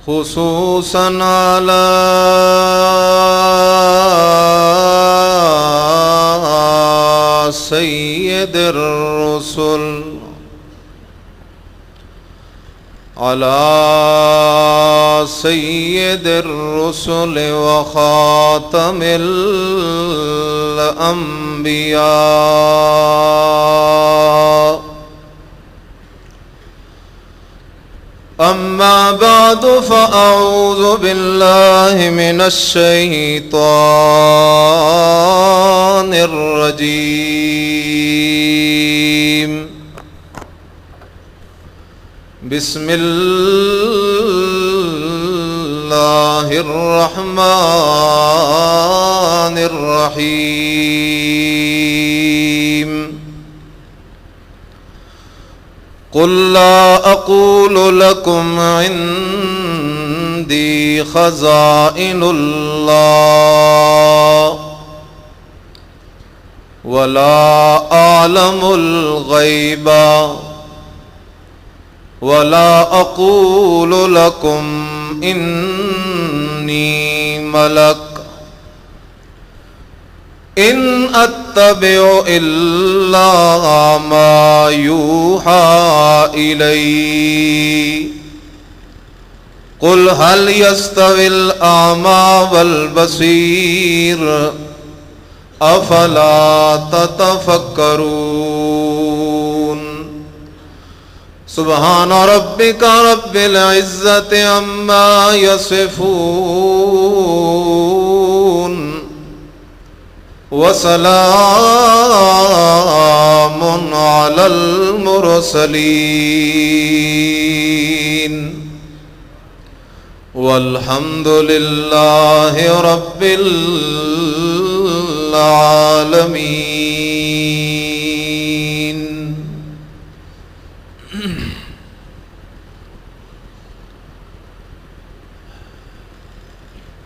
خصوصاً على سيد الرسل على سيد الرسل وخاتم الأنبياء. أما بعد فأعوذ بالله من الشيطان الرجيم. بسم الله الرحمن الرحيم. قل لا أقول لكم عندي خزائن الله ولا أعلم الغيب ولا أقول لكم إني ملك إن أتبع إلا ما يوحى إلي. قل هل يستوي الأعمى والبصير أفلا تتفكرون. سبحان ربك رب العزة عما يصفون وسلام على المرسلين والحمد لله رب العالمين.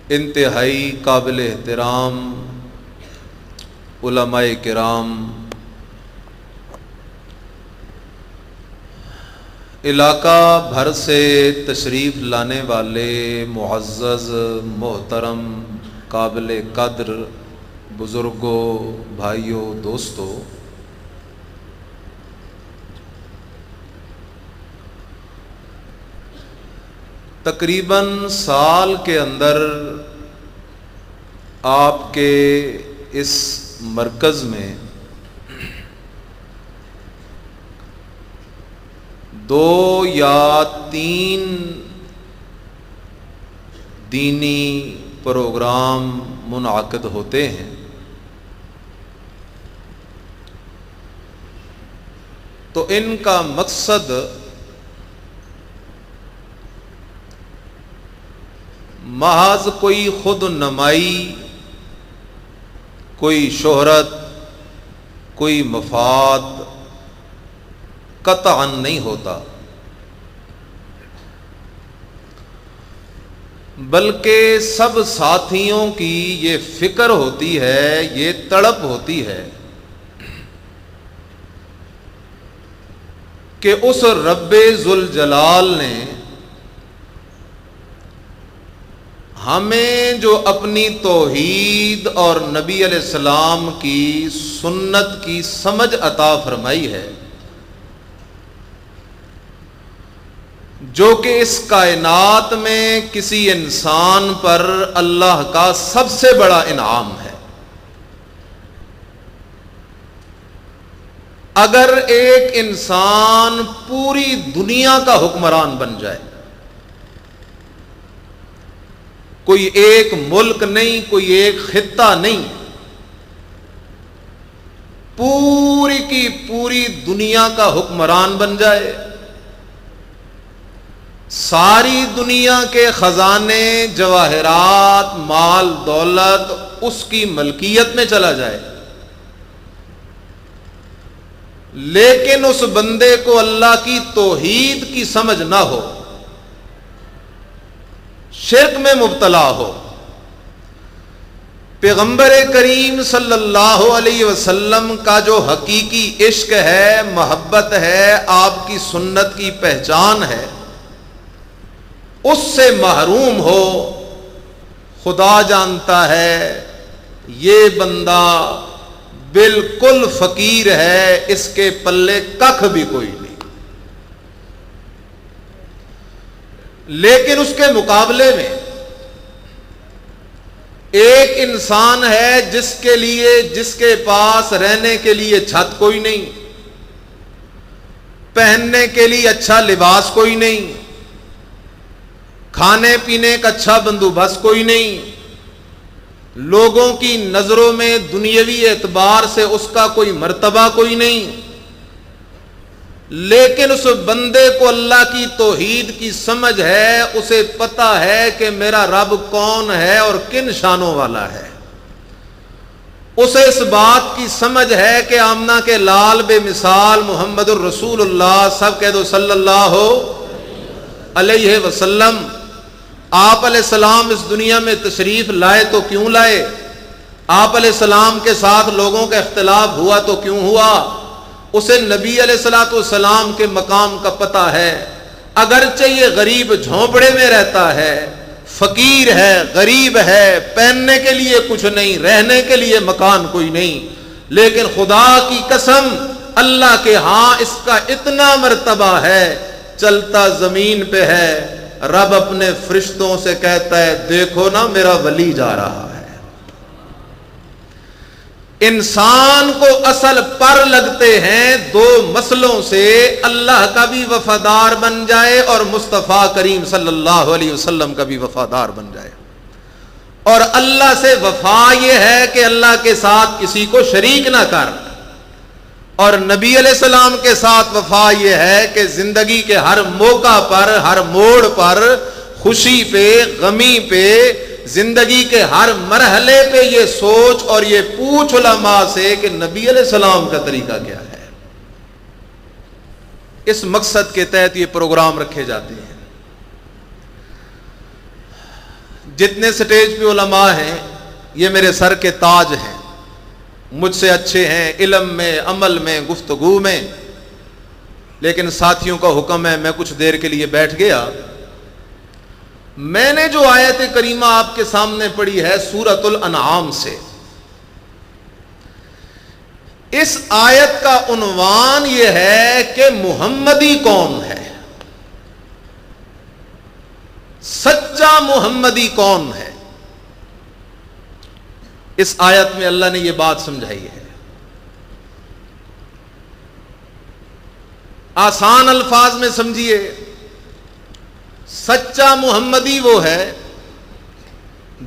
انتہائی قابل احترام علماء کرام، علاقہ بھر سے تشریف لانے والے معزز محترم قابل قدر بزرگوں، بھائیوں، دوستوں، تقریباً سال کے اندر آپ کے اس مرکز میں 2 یا 3 دینی پروگرام منعقد ہوتے ہیں. تو ان کا مقصد محض کوئی خود نمائی، کوئی شہرت، کوئی مفاد قطعاً نہیں ہوتا، بلکہ سب ساتھیوں کی یہ فکر ہوتی ہے، یہ تڑپ ہوتی ہے کہ اس رب ذوالجلال نے ہمیں جو اپنی توحید اور نبی علیہ السلام کی سنت کی سمجھ عطا فرمائی ہے، جو کہ اس کائنات میں کسی انسان پر اللہ کا سب سے بڑا انعام ہے. اگر ایک انسان پوری دنیا کا حکمران بن جائے، کوئی ایک ملک نہیں، کوئی ایک خطہ نہیں، پوری کی پوری دنیا کا حکمران بن جائے، ساری دنیا کے خزانے، جواہرات، مال دولت اس کی ملکیت میں چلا جائے، لیکن اس بندے کو اللہ کی توحید کی سمجھ نہ ہو، شرک میں مبتلا ہو، پیغمبر کریم صلی اللہ علیہ وسلم کا جو حقیقی عشق ہے، محبت ہے، آپ کی سنت کی پہچان ہے، اس سے محروم ہو، خدا جانتا ہے یہ بندہ بالکل فقیر ہے، اس کے پلے ککھ بھی کوئی نہیں۔ لیکن اس کے مقابلے میں ایک انسان ہے جس کے پاس رہنے کے لیے چھت کوئی نہیں، پہننے کے لیے اچھا لباس کوئی نہیں، کھانے پینے کا اچھا بندوبست کوئی نہیں، لوگوں کی نظروں میں دنیاوی اعتبار سے اس کا کوئی مرتبہ کوئی نہیں، لیکن اس بندے کو اللہ کی توحید کی سمجھ ہے، اسے پتا ہے کہ میرا رب کون ہے اور کن شانوں والا ہے، اسے اس بات کی سمجھ ہے کہ آمنہ کے لال بے مثال محمد الرسول اللہ، سب کہہ دو صلی اللہ علیہ وسلم، آپ علیہ السلام اس دنیا میں تشریف لائے تو کیوں لائے؟ آپ علیہ السلام کے ساتھ لوگوں کا اختلاف ہوا تو کیوں ہوا؟ اسے نبی علیہ الصلوۃ والسلام کے مقام کا پتہ ہے، اگرچہ یہ غریب جھونپڑے میں رہتا ہے، فقیر ہے، غریب ہے، پہننے کے لیے کچھ نہیں، رہنے کے لیے مکان کوئی نہیں، لیکن خدا کی قسم اللہ کے ہاں اس کا اتنا مرتبہ ہے، چلتا زمین پہ ہے، رب اپنے فرشتوں سے کہتا ہے دیکھو نا میرا ولی جا رہا ہے۔ انسان کو اصل پر لگتے ہیں دو مسئلوں سے، اللہ کا بھی وفادار بن جائے اور مصطفیٰ کریم صلی اللہ علیہ وسلم کا بھی وفادار بن جائے۔ اور اللہ سے وفا یہ ہے کہ اللہ کے ساتھ کسی کو شریک نہ کر، اور نبی علیہ السلام کے ساتھ وفا یہ ہے کہ زندگی کے ہر موقع پر، ہر موڑ پر، خوشی پہ، غمی پہ، زندگی کے ہر مرحلے پہ یہ سوچ اور یہ پوچھ علماء سے کہ نبی علیہ السلام کا طریقہ کیا ہے۔ اس مقصد کے تحت یہ پروگرام رکھے جاتے ہیں۔ جتنے سٹیج پہ علماء ہیں یہ میرے سر کے تاج ہیں، مجھ سے اچھے ہیں علم میں، عمل میں، گفتگو میں، لیکن ساتھیوں کا حکم ہے میں کچھ دیر کے لیے بیٹھ گیا۔ میں نے جو آیت کریمہ آپ کے سامنے پڑھی ہے سورۃ الانعام سے، اس آیت کا عنوان یہ ہے کہ محمدی کون ہے، سچا محمدی کون ہے۔ اس آیت میں اللہ نے یہ بات سمجھائی ہے۔ آسان الفاظ میں سمجھیے، سچا محمدی وہ ہے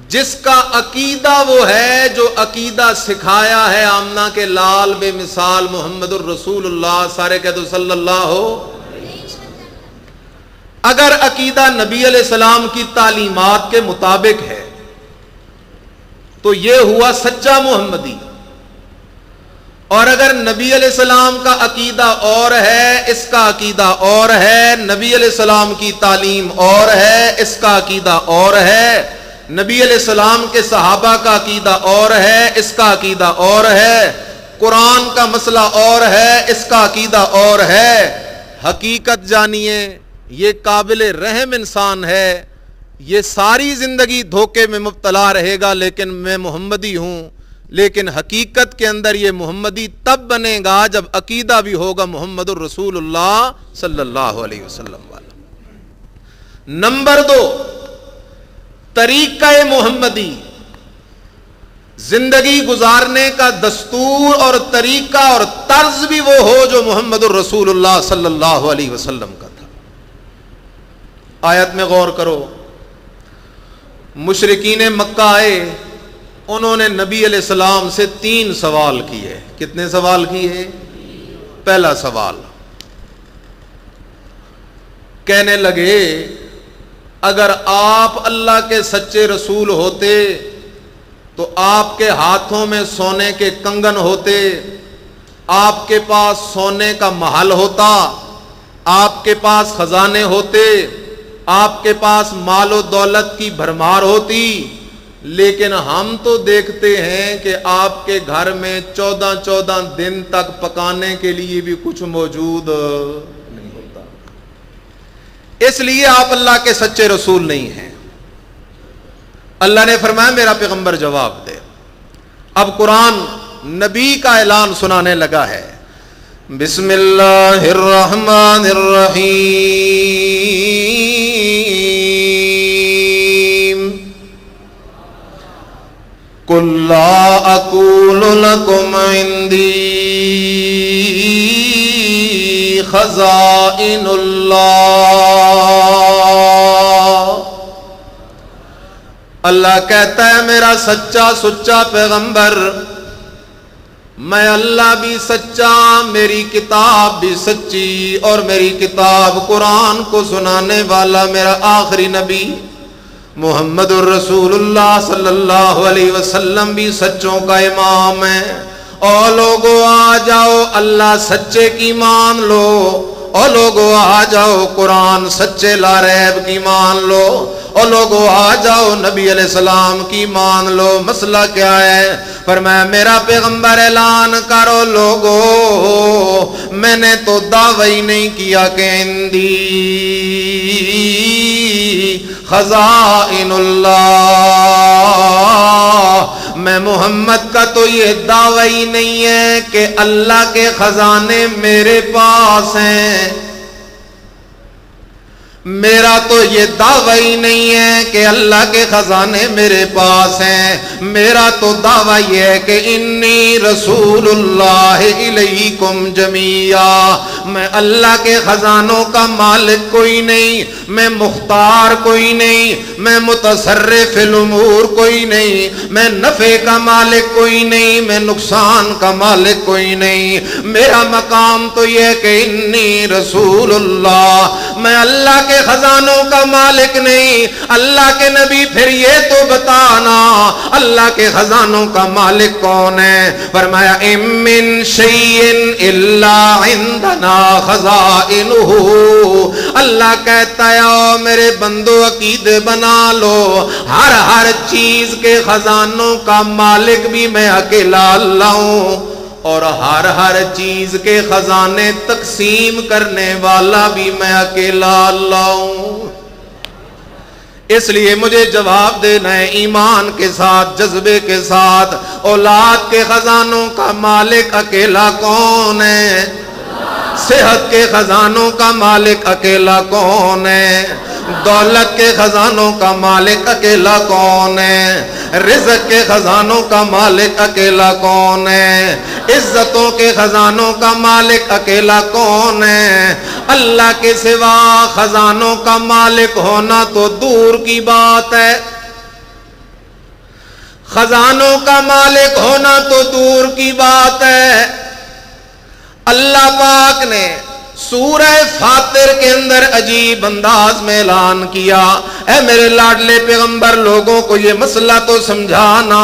جس کا عقیدہ وہ ہے جو عقیدہ سکھایا ہے آمنہ کے لال بے مثال محمد الرسول اللہ، سارے کہہ دو صلی اللہ ہو۔ اگر عقیدہ نبی علیہ السلام کی تعلیمات کے مطابق ہے تو یہ ہوا سچا محمدی، اور اگر نبی علیہ السلام کا عقیدہ اور ہے، اس کا عقیدہ اور ہے، نبی علیہ السلام کی تعلیم اور ہے، اس کا عقیدہ اور ہے، نبی علیہ السلام کے صحابہ کا عقیدہ اور ہے، اس کا عقیدہ اور ہے، قرآن کا مسئلہ اور ہے، اس کا عقیدہ اور ہے، حقیقت جانیے یہ قابل رحم انسان ہے، یہ ساری زندگی دھوکے میں مبتلا رہے گا لیکن میں محمدی ہوں، لیکن حقیقت کے اندر یہ محمدی تب بنے گا جب عقیدہ بھی ہوگا محمد الرسول اللہ صلی اللہ علیہ وسلم والا۔ نمبر 2، طریقہ محمدی، زندگی گزارنے کا دستور اور طریقہ اور طرز بھی وہ ہو جو محمد الرسول اللہ صلی اللہ علیہ وسلم کا تھا۔ آیت میں غور کرو، مشرکین مکہ آئے، انہوں نے نبی علیہ السلام سے 3 سوال کیے۔ کتنے سوال کیے؟ پہلا سوال، کہنے لگے اگر آپ اللہ کے سچے رسول ہوتے تو آپ کے ہاتھوں میں سونے کے کنگن ہوتے، آپ کے پاس سونے کا محل ہوتا، آپ کے پاس خزانے ہوتے، آپ کے پاس مال و دولت کی بھرمار ہوتی، لیکن ہم تو دیکھتے ہیں کہ آپ کے گھر میں 14 دن تک پکانے کے لیے بھی کچھ موجود نہیں ہوتا۔ اس لیے آپ اللہ کے سچے رسول نہیں ہیں۔ اللہ نے فرمایا میرا پیغمبر جواب دے۔ اب قرآن نبی کا اعلان سنانے لگا ہے۔ بسم اللہ الرحمن الرحیم قل لا اقول لكم عندي خزائن اللہ۔ اللہ کہتا ہے میرا سچا سچا پیغمبر، میں اللہ بھی سچا، میری کتاب بھی سچی، اور میری کتاب قرآن کو سنانے والا میرا آخری نبی محمد الرسول اللہ صلی اللہ علیہ وسلم بھی سچوں کا امام ہے۔ اور لوگوں آ جاؤ اللہ سچے کی مان لو، اور لوگوں آ جاؤ قرآن سچے لا ریب کی مان لو، اور لوگوں آ جاؤ نبی علیہ السلام کی مان لو۔ مسئلہ کیا ہے؟ فرمایا میرا پیغمبر اعلان کرو لوگوں، میں نے تو دعوی نہیں کیا کہ عندی خزائن اللہ، میں محمد کا تو یہ دعوی نہیں ہے کہ اللہ کے خزانے میرے پاس ہیں، میرا تو یہ دعوی نہیں ہے کہ اللہ کے خزانے میرے پاس ہیں، میرا تو دعویٰ یہ ہے کہ انی رسول اللہ الیکم جمیعا، میں اللہ کے خزانوں کا مالک کوئی نہیں، میں مختار کوئی نہیں، میں متصرف الامور کوئی نہیں، میں نفع کا مالک کوئی نہیں، میں نقصان کا مالک کوئی نہیں، میرا مقام تو یہ ہے کہ انی رسول اللہ، میں اللہ کے خزانوں کا مالک نہیں۔ اللہ کے نبی پھر یہ تو بتانا اللہ کے خزانوں کا مالک کون ہے؟ فرمایا ام من شیء الا عندنا خزائنہ، اللہ کہتا ہے او میرے بندو عقیدے بنا لو، ہر چیز کے خزانوں کا مالک بھی میں اکیلا اللہ ہوں، اور ہر چیز کے خزانے تقسیم کرنے والا بھی میں اکیلا اللہ ہوں۔ اس لیے مجھے جواب دینا ہے ایمان کے ساتھ، جذبے کے ساتھ، اولاد کے خزانوں کا مالک اکیلا کون ہے؟ صحت کے خزانوں کا مالک اکیلا کون ہے؟ دولت کے خزانوں کا مالک اکیلا کون ہے؟ رزق کے خزانوں کا مالک اکیلا کون ہے؟ عزتوں کے خزانوں کا مالک اکیلا کون ہے؟ اللہ کے سوا خزانوں کا مالک ہونا تو دور کی بات ہے، خزانوں کا مالک ہونا تو دور کی بات ہے۔ اللہ پاک نے سورہ فاطر کے اندر عجیب انداز میں اعلان کیا، اے میرے لاڈلے پیغمبر لوگوں کو یہ مسئلہ تو سمجھانا،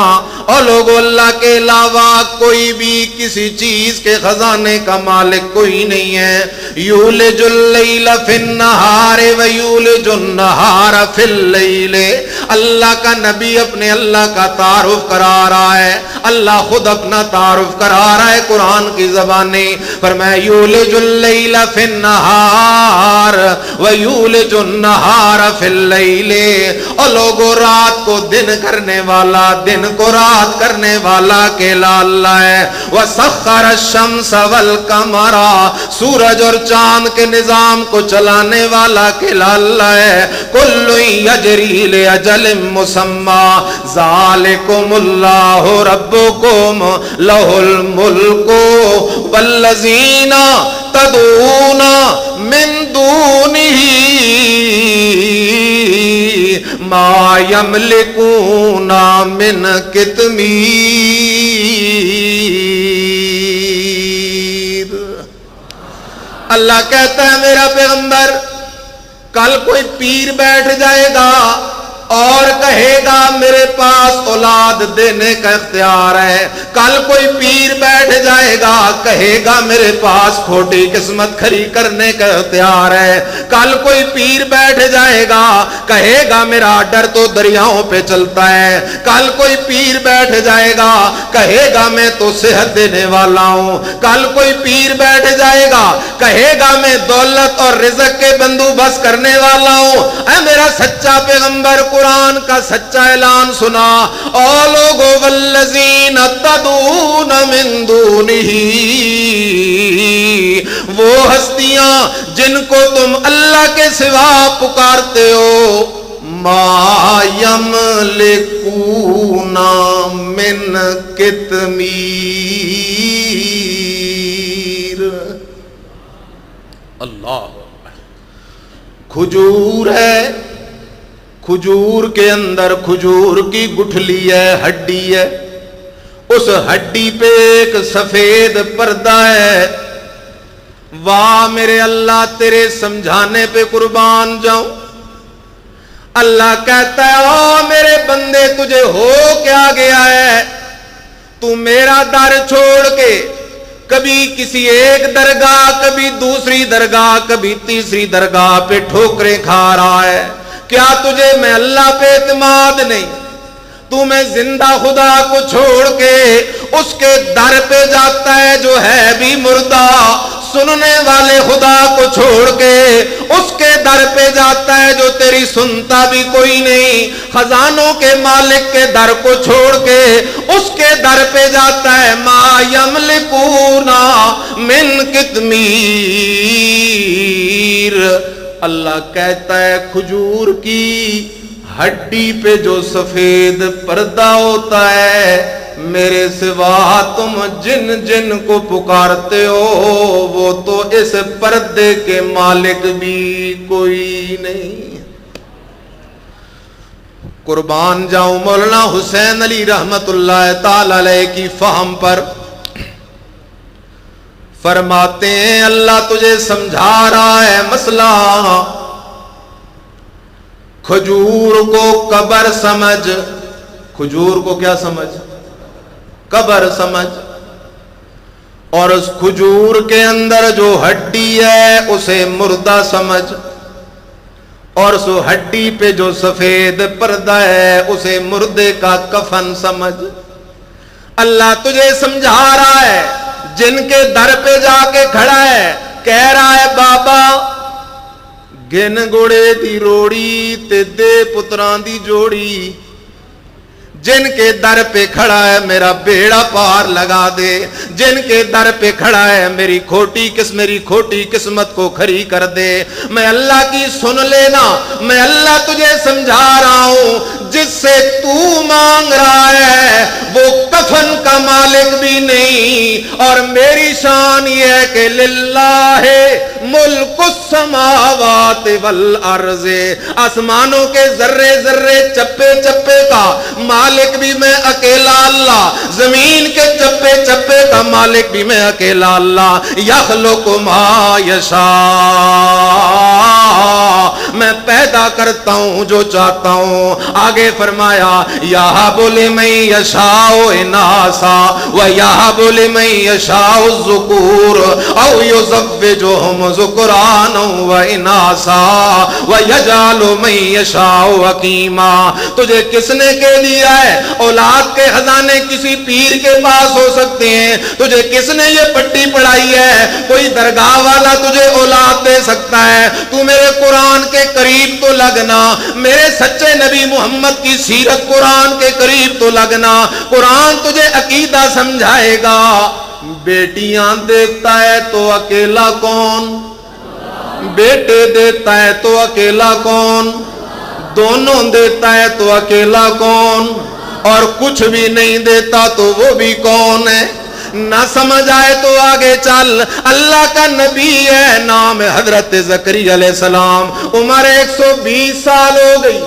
اور لوگوں اللہ کے علاوہ کوئی بھی کسی چیز کے خزانے کا مالک کوئی نہیں ہے۔ یولج اللیل فی النہار ویولج النہار فی اللیل، اللہ کا نبی اپنے اللہ کا تعارف کرا رہا ہے، اللہ خود اپنا تعارف کرا رہا ہے قرآن کی زبانی۔ فرمایا یولج اللیل فی النہار ویولج النہار فی اللیل، اور لوگوں رات کو دن کرنے والا، دن کو رات کرنے والا اکیلا اللہ ہے۔ وسخر الشمس والقمر، سورج اور چاند کے نظام کو چلانے والا اکیلا اللہ ہے۔ کل یجری لاجل مسمی، ذالکم اللہ ربکم لہ الملک والذین تدعون من دونہ ما یملکون من قطمیر۔ اللہ کہتا ہے میرا پیغمبر کل کوئی پیر بیٹھ جائے گا اور کہے گا میرے پاس اولاد دینے کا اختیار ہے. کل کوئی پیر بیٹھ جائے گا, کہے گا میرے پاس کھوٹی قسمت کھری کرنے کا اختیار ہے. کل کوئی پیر بیٹھ جائے گا, کہے گا میرا ڈر تو دریاؤں پہ چلتا ہے. کل کوئی پیر بیٹھ جائے گا, کہے گا میں تو صحت دینے والا ہوں. کل کوئی پیر بیٹھ جائے گا, کہے گا میں دولت اور رزق کے بندوبست کرنے والا ہوں. اے میرا سچا پیغمبر قرآن کا سچا اعلان سنا, او لوگو والذین تدعون من دونہ, وہ ہستیاں جن کو تم اللہ کے سوا پکارتے ہو, ما یملکون من قطمیر, اللہ کھجور ہے, کھجور کے اندر کھجور کی گٹھلی ہے, ہڈی ہے, اس ہڈی پہ ایک سفید پردہ ہے. واہ میرے اللہ تیرے سمجھانے پہ قربان جاؤں. اللہ کہتا ہے او میرے بندے تجھے ہو کیا گیا ہے, تو میرا در چھوڑ کے کبھی کسی ایک درگاہ, کبھی دوسری درگاہ, کبھی تیسری درگاہ پہ ٹھوکریں کھا رہا ہے. کیا تجھے میں اللہ پہ اعتماد نہیں؟ تو میں زندہ خدا کو چھوڑ کے اس کے در پہ جاتا ہے جو ہے بھی مردہ, سننے والے خدا کو چھوڑ کے اس کے در پہ جاتا ہے جو تیری سنتا بھی کوئی نہیں, خزانوں کے مالک کے در کو چھوڑ کے اس کے در پہ جاتا ہے. ما یملکون من قطمیر, اللہ کہتا ہے کھجور کی ہڈی پہ جو سفید پردہ ہوتا ہے, میرے سوا تم جن جن کو پکارتے ہو وہ تو اس پردے کے مالک بھی کوئی نہیں. قربان جاؤں مولانا حسین علی رحمت اللہ تعالی علیہ کی فہم پر, فرماتے ہیں اللہ تجھے سمجھا رہا ہے مسئلہ. کھجور کو قبر سمجھ, کھجور کو کیا سمجھ؟ قبر سمجھ. اور اس کھجور کے اندر جو ہڈی ہے اسے مردہ سمجھ, اور اس ہڈی پہ جو سفید پردہ ہے اسے مردے کا کفن سمجھ. اللہ تجھے سمجھا رہا ہے, جن کے در پہ جا کے کھڑا ہے کہہ رہا ہے بابا گن گوڑے دی روڑی تے دے پتران دی جوڑی, جن کے در پہ کھڑا ہے میرا بیڑا پار لگا دے, جن کے در پہ کھڑا ہے میری کھوٹی قسمت کو کھری کر دے. میں اللہ کی سن لینا, میں اللہ تجھے سمجھا رہا ہوں, جس سے تو مانگ رہا ہے وہ کفن کا مالک بھی نہیں. اور میری شان یہ ہے کہ للہ ملک السماوات والارض, آسمانوں کے ذرے ذرے چپے چپے کا مالک بھی میں اکیلا اللہ, زمین کے چپے چپے کا مالک بھی میں اکیلا اللہ. یخلق ما یشاء, میں پیدا کرتا ہوں جو چاہتا ہوں. آگے فرمایا یہب لمن یشاء اناسا ویہب لمن یشاء الذکور او یزوجہم ذکرانا واناسا ویجعل من یشاء حکیما. تجھے کس نے کہہ دیا ہے اولاد کے خزانے کسی پیر کے پاس ہو سکتے ہیں؟ تجھے کس نے یہ پٹی پڑھائی ہے کوئی درگاہ والا تجھے اولاد دے سکتا ہے؟ تو میرے قرآن کے قریب تو لگنا, میرے سچے نبی محمد کی سیرت قرآن کے قریب تو لگنا. قرآن تجھے عقیدہ سمجھائے گا. بیٹیاں دیتا ہے تو اکیلا کون, بیٹے دیتا ہے تو اکیلا کون, دونوں دیتا ہے تو اکیلا کون, اور کچھ بھی نہیں دیتا تو وہ بھی کون ہے؟ نہ سمجھ آئے تو آگے چل. اللہ کا نبی ہے, نام ہے حضرت زکریا علیہ السلام, عمر 120 سال ہو گئی.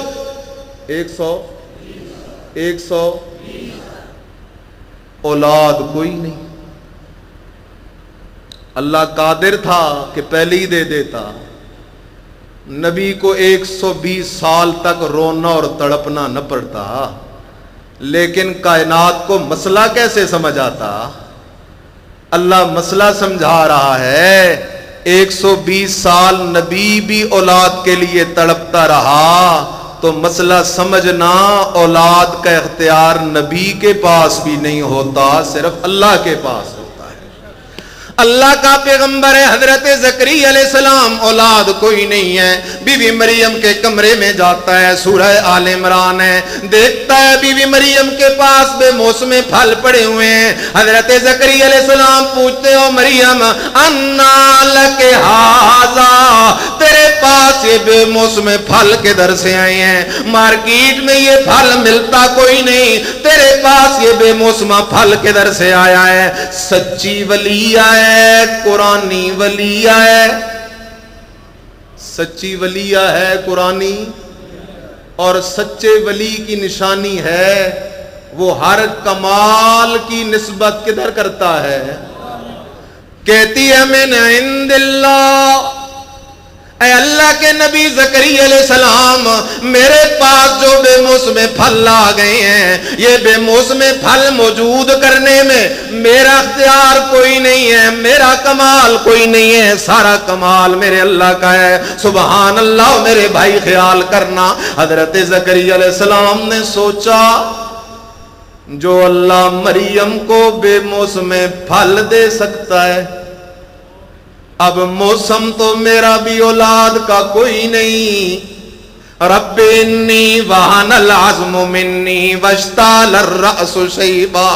100 اولاد کوئی نہیں. اللہ قادر تھا کہ پہلے ہی دے دیتا, نبی کو 120 سال تک رونا اور تڑپنا نہ پڑتا، لیکن کائنات کو مسئلہ کیسے سمجھ آتا؟ اللہ مسئلہ سمجھا رہا ہے۔ 120 سال نبی بھی اولاد کے لیے تڑپتا رہا، تو مسئلہ سمجھنا اولاد کا اختیار نبی کے پاس بھی نہیں ہوتا، صرف اللہ کے پاس ہوتا ہے۔ اللہ کا پیغمبر ہے حضرت زکریا علیہ السلام، اولاد کوئی نہیں ہے۔ بی بی مریم کے کمرے میں جاتا ہے، سورہ آل عمران ہے، دیکھتا ہے بی بی مریم کے پاس بے موسم پھل پڑے ہوئے ہیں۔ حضرت زکریا علیہ السلام پوچھتے ہو مریم انا لک ھذا، تیرے پاس یہ بے موسم پھل کدھر سے آئے ہیں؟ مارکیٹ میں یہ پھل ملتا کوئی نہیں، تیرے پاس یہ بے موسم پھل کدھر سے آیا ہے؟ سچی ولیہ ہے، قرآنی ولیہ ہے، سچی ولیہ ہے قرآنی، اور سچے ولی کی نشانی ہے وہ ہر کمال کی نسبت کدھر کرتا ہے؟ کہتی ہے من عند اللہ، اے اللہ کے نبی زکریا علیہ السلام، میرے پاس جو بے موسم پھل آ گئے ہیں، یہ بے موسم پھل موجود کرنے میں میرا اختیار کوئی نہیں ہے، میرا کمال کوئی نہیں ہے، سارا کمال میرے اللہ کا ہے۔ سبحان اللہ۔ میرے بھائی خیال کرنا، حضرت زکریا علیہ السلام نے سوچا جو اللہ مریم کو بے موسم پھل دے سکتا ہے، اب موسم تو میرا بھی اولاد کا کوئی نہیں۔ رب انی وہن العظم منی واشتعل الرأس شیبا،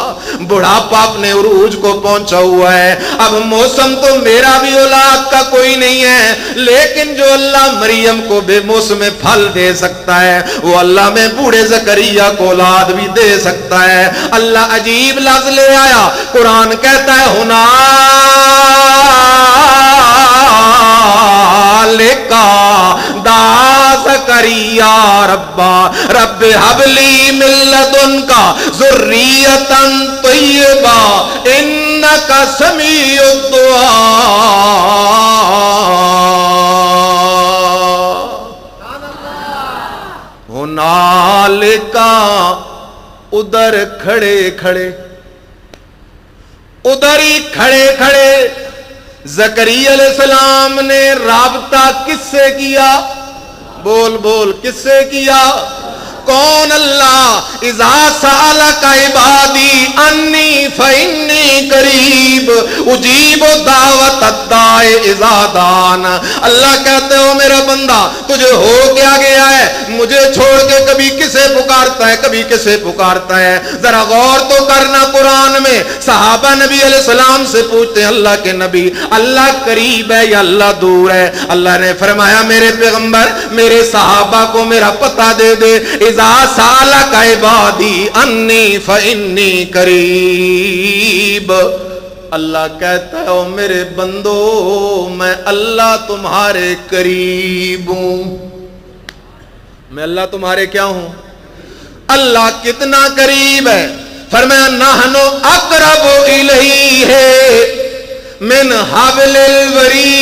بڑھاپا اپنے عروج کو پہنچا ہوا ہے، اب موسم تو میرا بھی اولاد کا کوئی نہیں ہے، لیکن جو اللہ مریم کو بے موسم پھل دے سکتا ہے وہ اللہ میں بوڑھے زکریا کو اولاد بھی دے سکتا ہے۔ اللہ عجیب لفظ لے آیا، قرآن کہتا ہے دعا زکریا ربا رب حب لی من لدنکا ذریتا طیبا انکا سمیع الدعاء۔ ہنالکا، ادھر کھڑے کھڑے، ادھر ہی کھڑے کھڑے زکریا علیہ السلام نے رابطہ کس سے کیا؟ بول بول، کس سے کیا؟ کون؟ اللہ۔ اذا سألک عبادی انی فإنی قریب اجیب دعوت الداع اذا دعان۔ اللہ کہتے ہو میرا بندہ تجھے ہو کیا گیا ہے؟ مجھے چھوڑ کے کبھی کسے پکارتا ہے، کبھی کسے پکارتا ہے؟ ذرا غور تو کرنا، قرآن میں صحابہ نبی علیہ السلام سے پوچھتے ہیں اللہ کے نبی اللہ قریب ہے یا اللہ دور ہے؟ اللہ نے فرمایا میرے پیغمبر میرے صحابہ کو میرا پتہ دے دے، اذا سالک عبادی انی فانی قریب۔ اللہ کہتا ہے او میرے بندو میں اللہ تمہارے قریب ہوں، میں اللہ تمہارے کیا ہوں؟ اللہ کتنا قریب ہے؟ فرمایا نحن اقرب الیہ من حبل الورید۔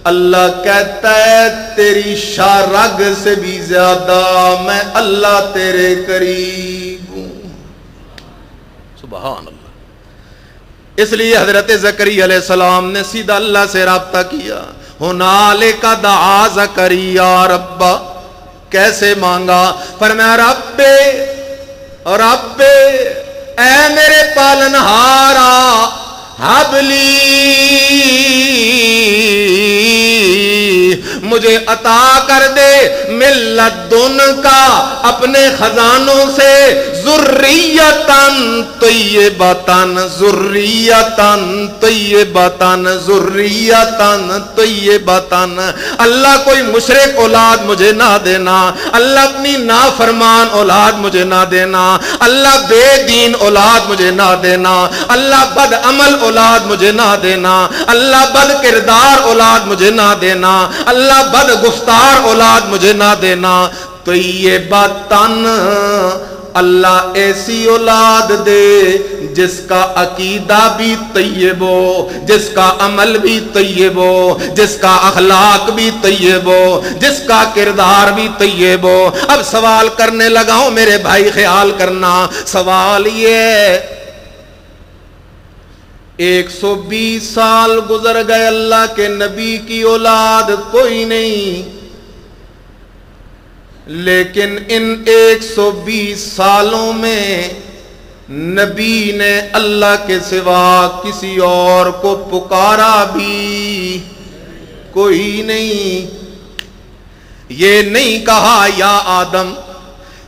اللہ کہتا ہے تیری شارگ سے بھی زیادہ میں اللہ تیرے قریب ہوں۔ سبحان اللہ۔ اس لیے حضرت زکریا علیہ السلام نے سیدھا اللہ سے رابطہ کیا۔ ہنالک دعا زکریا ربا، کیسے مانگا؟ فرمایا رب رب، اے میرے پالنہارا، حبلی مجھے عطا کر دے من لدنکا اپنے خزانوں سے، ذریتن طیبتن، ذریتن طیبتن، ذریتن طیبتن۔ اللہ کوئی مشرک اولاد مجھے نہ دینا، اللہ اپنی نافرمان اولاد مجھے نہ دینا، اللہ بے دین اولاد مجھے نہ دینا، اللہ بد عمل اولاد مجھے نہ دینا، اللہ بد کردار اولاد مجھے نہ دینا، اللہ بد گفتار اولاد مجھے نہ دینا۔ طیبتن اللہ ایسی اولاد دے جس کا عقیدہ بھی طیب ہو، جس کا عمل بھی طیب ہو، جس کا اخلاق بھی طیب ہو، جس کا کردار بھی طیب ہو۔ اب سوال کرنے لگا ہوں میرے بھائی، خیال کرنا، سوال یہ ہے 120 سال گزر گئے، اللہ کے نبی کی اولاد کوئی نہیں، لیکن ان 120 سالوں میں نبی نے اللہ کے سوا کسی اور کو پکارا بھی کوئی نہیں۔ یہ نہیں کہا یا آدم،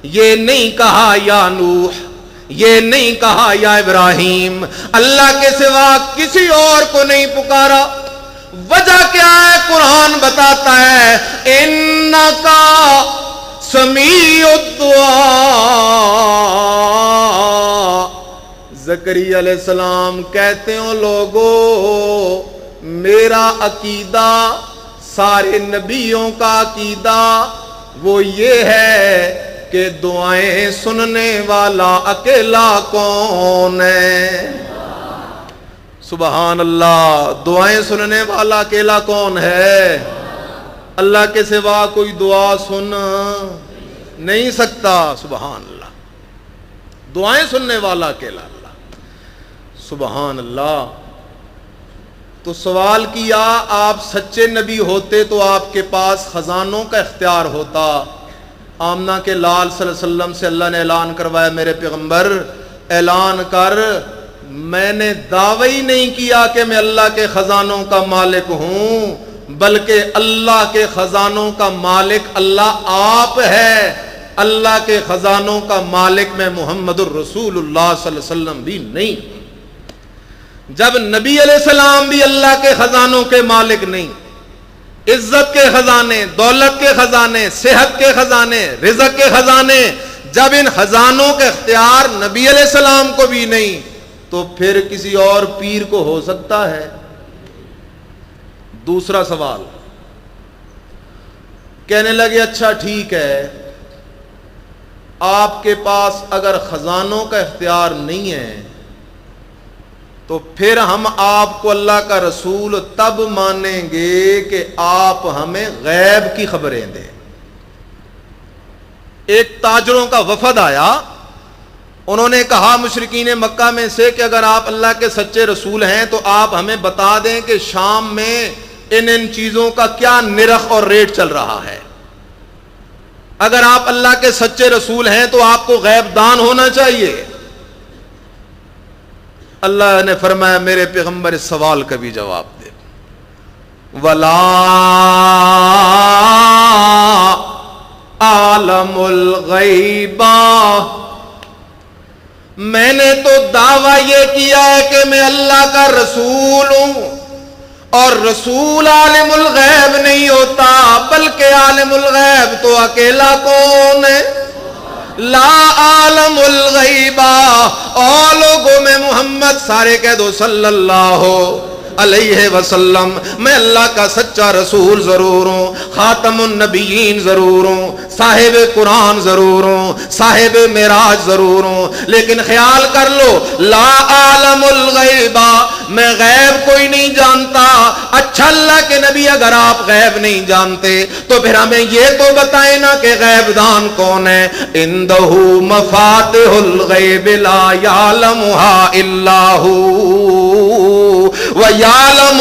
یہ نہیں کہا یا نوح، یہ نہیں کہا یا ابراہیم، اللہ کے سوا کسی اور کو نہیں پکارا۔ وجہ کیا ہے؟ قرآن بتاتا ہے انکا سمیع الدعاء۔ زکریا علیہ السلام کہتے ہو لوگو، میرا عقیدہ، سارے نبیوں کا عقیدہ وہ یہ ہے کہ دعائیں سننے والا اکیلا کون ہے؟ سبحان اللہ، دعائیں سننے والا اکیلا کون ہے؟ اللہ کے سوا کوئی دعا سن نہیں سکتا۔ سبحان اللہ، دعائیں سننے والا اکیلا اللہ۔ سبحان اللہ۔ تو سوال کیا، آپ سچے نبی ہوتے تو آپ کے پاس خزانوں کا اختیار ہوتا۔ آمنہ کے لال صلی اللہ علیہ وسلم سے اللہ نے اعلان کروایا، میرے پیغمبر اعلان کر، میں نے دعوی نہیں کیا کہ میں اللہ کے خزانوں کا مالک ہوں، بلکہ اللہ کے خزانوں کا مالک اللہ آپ ہے۔ اللہ کے خزانوں کا مالک میں محمد الرسول اللہ صلی اللہ علیہ وسلم بھی نہیں۔ جب نبی علیہ السلام بھی اللہ کے خزانوں کے مالک نہیں، عزت کے خزانے، دولت کے خزانے، صحت کے خزانے، رزق کے خزانے، جب ان خزانوں کے اختیار نبی علیہ السلام کو بھی نہیں، تو پھر کسی اور پیر کو ہو سکتا ہے؟ دوسرا سوال، کہنے لگے اچھا ٹھیک ہے، آپ کے پاس اگر خزانوں کا اختیار نہیں ہے تو پھر ہم آپ کو اللہ کا رسول تب مانیں گے کہ آپ ہمیں غیب کی خبریں دیں۔ ایک تاجروں کا وفد آیا، انہوں نے کہا مشرکین مکہ میں سے کہ اگر آپ اللہ کے سچے رسول ہیں تو آپ ہمیں بتا دیں کہ شام میں ان چیزوں کا کیا نرخ اور ریٹ چل رہا ہے۔ اگر آپ اللہ کے سچے رسول ہیں تو آپ کو غیب دان ہونا چاہیے۔ اللہ نے فرمایا میرے پیغمبر اس سوال کا بھی جواب دے، وَلَا عَالَمُ الْغَيْبَ، میں نے تو دعویٰ یہ کیا ہے کہ میں اللہ کا رسول ہوں، اور رسول عالم الغیب نہیں ہوتا، بلکہ عالم الغیب تو اکیلا کون ہے؟ لا عالم الغیبہ۔ اور لوگوں میں محمد سارے کہہ دو صلی اللہ علیہ وسلم، میں اللہ کا سچا رسول ضرور ہوں، خاتم النبیین ضرور ہوں، صاحب قرآن ضرور ہوں، صاحب معراج ضرور ہوں، لیکن خیال کر لو لا عالم الغیبہ، میں غیب کوئی نہیں جانتا۔ اچھا اللہ کے نبی اگر آپ غیب نہیں جانتے تو پھر ہمیں یہ تو بتائیں نا کہ غیب دان کون ہے؟ عندہ مفاتح الغیب لا یعلمها الا هو وَيَعْلَمُ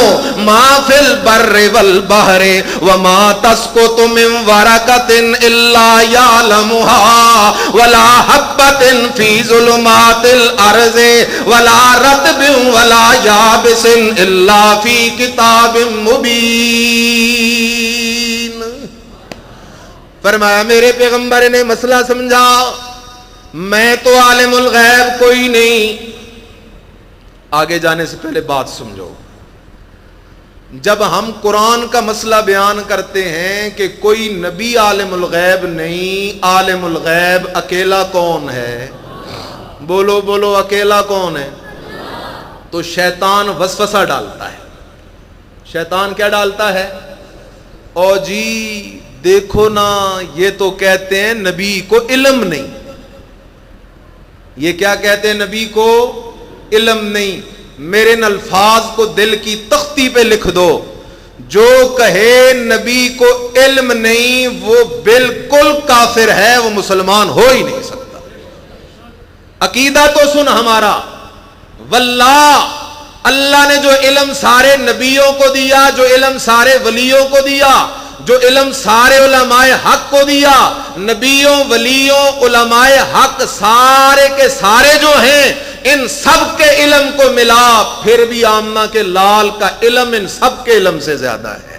مَا فِي الْبَرِّ وَالْبَحْرِ وَمَا تَسْقُطُ مِنْ وَرَقَةٍ إِلَّا يَعْلَمُهَا وَلَا حَبَّةٍ فِي ظُلُمَاتِ الْأَرْضِ وَلَا رَطْبٍ وَلَا يَابِسٍ إِلَّا فِي كِتَابٍ مُبِينٍ۔ فرمایا میرے پیغمبر نے مسئلہ سمجھا، میں تو عالم الغیب کوئی نہیں۔ آگے جانے سے پہلے بات سمجھو، جب ہم قرآن کا مسئلہ بیان کرتے ہیں کہ کوئی نبی عالم الغیب نہیں، عالم الغیب اکیلا کون ہے؟ بولو بولو، اکیلا کون ہے؟ تو شیطان وسوسہ ڈالتا ہے۔ شیطان کیا ڈالتا ہے؟ او جی دیکھو نا، یہ تو کہتے ہیں نبی کو علم نہیں، یہ کیا کہتے ہیں نبی کو؟ علم نہیں. میرے ان الفاظ کو دل کی تختی پہ لکھ دو. جو کہے نبی کو علم نہیں وہ بالکل کافر ہے, وہ مسلمان ہو ہی نہیں سکتا. عقیدہ تو سن ہمارا, واللہ اللہ نے جو علم سارے نبیوں کو دیا, جو علم سارے ولیوں کو دیا, جو علم سارے علماء حق کو دیا, نبیوں ولیوں علماء حق سارے کے سارے جو ہیں, ان سب کے علم کو ملا پھر بھی عامہ کے لال کا علم ان سب کے علم سے زیادہ ہے.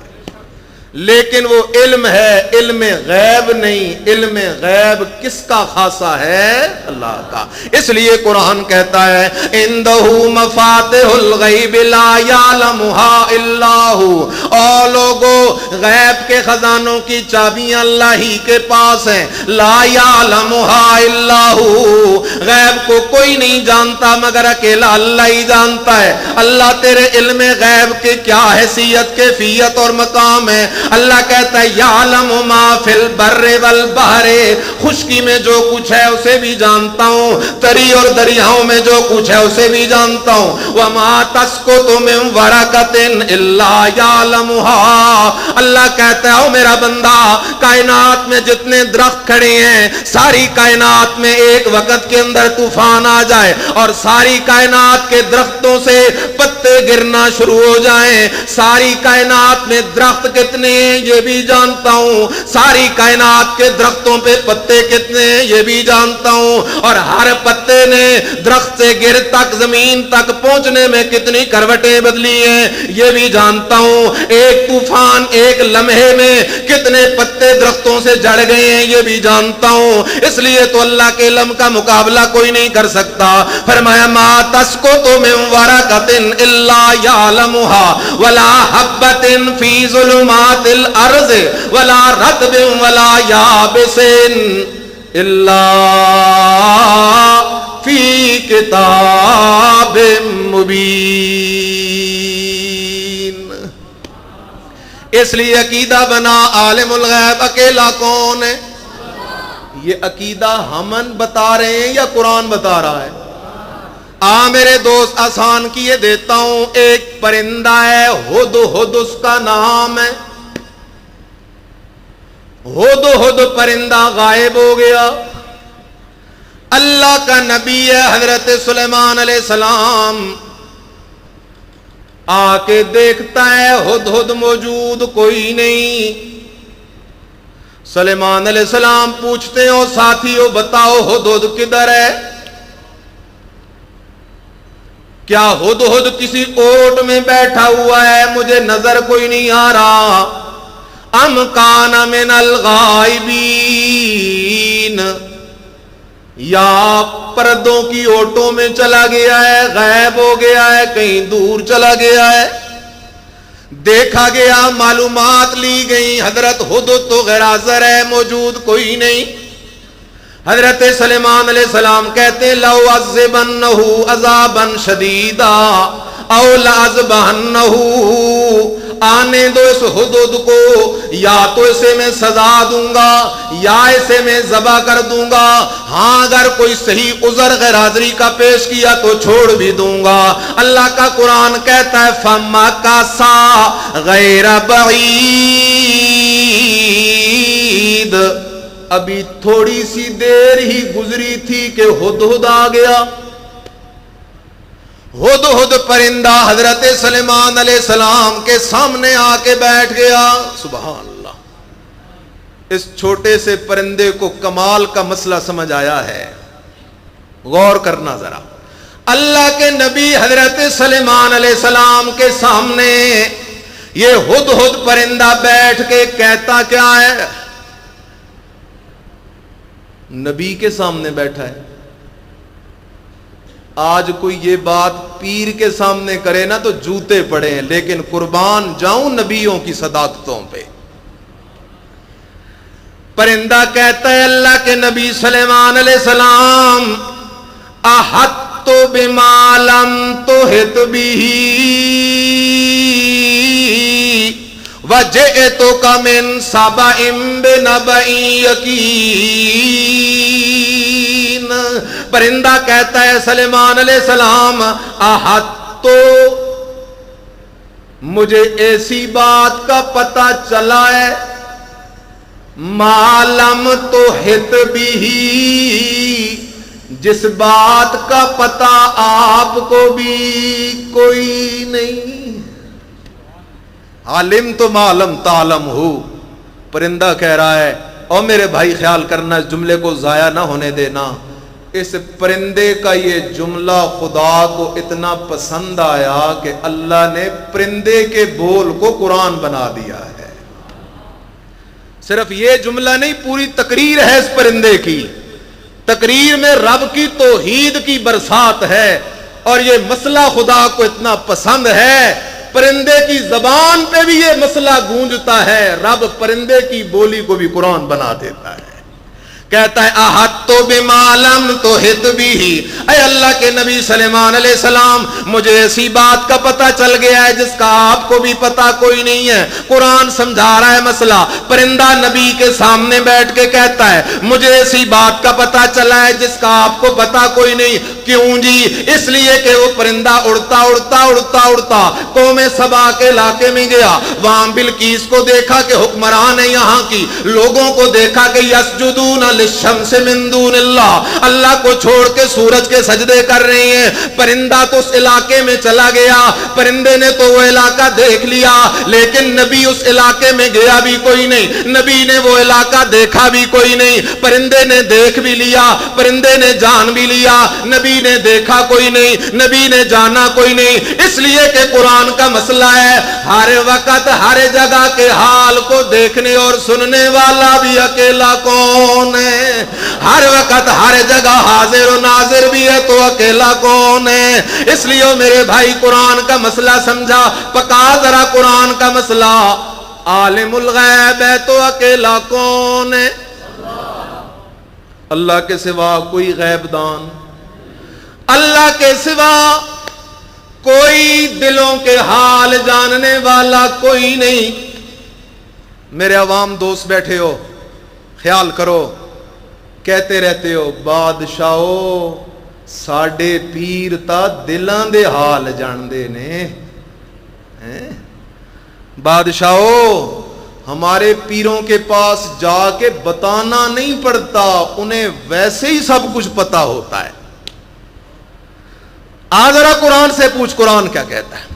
لیکن وہ علم ہے, علم غیب نہیں. علم غیب کس کا خاصہ ہے؟ اللہ کا. اس لیے قرآن کہتا ہے عندہ مفاتح الغیب لا یعلمها الا هو. او لوگو, غیب کے خزانوں کی چابیاں اللہ ہی کے پاس ہیں. لا یعلمها الا هو, غیب کو کوئی نہیں جانتا مگر اکیلا اللہ ہی جانتا ہے. اللہ تیرے علم غیب کے کیا حیثیت, کیفیت اور مقام ہے. اللہ کہتا ہے یعلم ما فی البر والبحر, خشکی میں جو کچھ ہے اسے بھی جانتا ہوں, تری اور دریاؤں میں جو کچھ ہے اسے بھی جانتا ہوں. وما تسقط من ورقۃ الا یعلمها. اللہ کہتا ہے او میرا بندہ, کائنات میں جتنے درخت کھڑے ہیں, ساری کائنات میں ایک وقت کے اندر طوفان آ جائے اور ساری کائنات کے درختوں سے پتے گرنا شروع ہو جائیں, ساری کائنات میں درخت کتنے ہیں یہ بھی جانتا ہوں, ساری کائنات کے درختوں پہ پتے کتنے ہیں یہ بھی جانتا ہوں, اور ہر پتے نے درخت سے گر تک زمین تک پہنچنے میں کتنی کروٹیں بدلی ہیں یہ بھی جانتا ہوں. ایک طوفان ایک لمحے میں کتنے پتے درختوں سے جڑ گئے ہیں یہ بھی جانتا ہوں. اس لیے تو اللہ کے علم کا مقابلہ کوئی نہیں کر سکتا. فرمایا ما تسقط من ورقۃ الا یعلمها ولا حبۃ فی ظلمات الارض ولا رطب ولا یابس الا فی کتاب مبین. اس لیے عقیدہ بنا عالم الغیب اکیلا کون ہے. یہ عقیدہ ہم بتا رہے ہیں یا قرآن بتا رہا ہے؟ میرے دوست آسان کیے دیتا ہوں. ایک پرندہ ہے ہد, ہد اس کا نام ہے. ہد ہد پرندہ غائب ہو گیا. اللہ کا نبی ہے حضرت سلیمان علیہ السلام, آ کے دیکھتا ہے ہد ہد موجود کوئی نہیں. سلیمان علیہ السلام پوچھتے ہو ساتھیو بتاؤ ہد ہد کدھر ہے؟ کیا ہد ہد کسی اوٹ میں بیٹھا ہوا ہے؟ مجھے نظر کوئی نہیں آ رہا. ام کان من الغائبین, یا پردوں کی اوٹوں میں چلا گیا ہے, غائب ہو گیا ہے, کہیں دور چلا گیا ہے. دیکھا گیا, معلومات لی گئی, حضرت ہدہد تو غیر حاضر ہے, موجود کوئی نہیں. حضرت سلیمان علیہ السلام کہتے ہیں لو عذبنہ عذابا شدیدا او لعذبنہ, آنے دو اس ہدہد کو, یا تو اسے میں سزا دوں گا یا اسے میں ذبح کر دوں گا. ہاں اگر کوئی صحیح عذر غیر حاضری کا پیش کیا تو چھوڑ بھی دوں گا. اللہ کا قرآن کہتا ہے فَمَكَثَ غَيْرَ بَعِيدٍ, ابھی تھوڑی سی دیر ہی گزری تھی کہ ہدہد آ گیا. ہدہد پرندہ حضرت سلیمان علیہ السلام کے سامنے آ کے بیٹھ گیا. سبحان اللہ. اس چھوٹے سے پرندے کو کمال کا مسئلہ سمجھ آیا ہے. غور کرنا ذرا. اللہ کے نبی حضرت سلیمان علیہ السلام کے سامنے یہ ہدہد پرندہ بیٹھ کے کہتا کیا ہے؟ نبی کے سامنے بیٹھا ہے. آج کوئی یہ بات پیر کے سامنے کرے نا تو جوتے پڑے ہیں, لیکن قربان جاؤں نبیوں کی صداقتوں پہ. پرندہ کہتا ہے اللہ کے نبی سلیمان علیہ السلام احط بما لم تحط به وجئتک من سبأ بنبأ یقین پرندہ کہتا ہے سلیمان علیہ السلام احط تو مجھے ایسی بات کا پتہ چلا ہے معلوم تو ہت بھی جس بات کا پتہ آپ کو بھی کوئی نہیں. عالم تو معلوم تعلم ہو. پرندہ کہہ رہا ہے اور میرے بھائی خیال کرنا اس جملے کو ضائع نہ ہونے دینا. اس پرندے کا یہ جملہ خدا کو اتنا پسند آیا کہ اللہ نے پرندے کے بول کو قرآن بنا دیا ہے. صرف یہ جملہ نہیں، پوری تقریر ہے اس پرندے کی. تقریر میں رب کی توحید کی برسات ہے اور یہ مسئلہ خدا کو اتنا پسند ہے، پرندے کی زبان پہ بھی یہ مسئلہ گونجتا ہے، رب پرندے کی بولی کو بھی قرآن بنا دیتا ہے. کہتا ہے احط بما لم تحط به، اے اللہ کے نبی سلیمان علیہ السلام مجھے ایسی بات کا پتہ چل گیا ہے جس کا آپ کو بھی پتہ کوئی نہیں ہے. قرآن سمجھا رہا ہے مسئلہ. پرندہ نبی کے سامنے بیٹھ کے کہتا ہے مجھے ایسی بات کا پتہ چلا ہے جس کا آپ کو پتہ کوئی نہیں. کیوں جی؟ اس لیے کہ وہ پرندہ اڑتا اڑتا اڑتا اڑتا قوم سبا کے علاقے میں گیا. وہاں بلقیس کو دیکھا کہ حکمران ہے یہاں کی، لوگوں کو دیکھا کہ یسجدون للشمس من دون اللہ، اللہ کو چھوڑ کے سورج کے سجدے کر رہے ہیں. پرندہ تو اس علاقے میں چلا گیا، پرندے نے تو وہ علاقہ دیکھ لیا، لیکن نبی اس علاقے میں گیا بھی کوئی نہیں، نبی نے وہ علاقہ دیکھا بھی کوئی نہیں. پرندے نے دیکھ بھی لیا، پرندے نے جان بھی لیا، نبی نے دیکھا کوئی نہیں، نبی نے جانا کوئی نہیں. اس لیے کہ قرآن کا مسئلہ ہے ہر وقت ہر جگہ کے حال کو دیکھنے اور سننے والا بھی اکیلا کون ہے؟ ہر وقت ہر جگہ حاضر و ناظر بھی ہے تو اکیلا کون ہے؟ اس لیے میرے بھائی قرآن کا مسئلہ سمجھا، پکا ذرا قرآن کا مسئلہ. عالم الغیب ہے تو اکیلا کون ہے؟ اللہ کے سوا کوئی غیب دان، اللہ کے سوا کوئی دلوں کے حال جاننے والا کوئی نہیں. میرے عوام دوست بیٹھے ہو، خیال کرو، کہتے رہتے ہو بادشاہو ساڈے پیر تا دلاں دے حال جاندے نے. بادشاہو ہمارے پیروں کے پاس جا کے بتانا نہیں پڑتا، انہیں ویسے ہی سب کچھ پتا ہوتا ہے. ذرا قرآن سے پوچھ قرآن کیا کہتا ہے.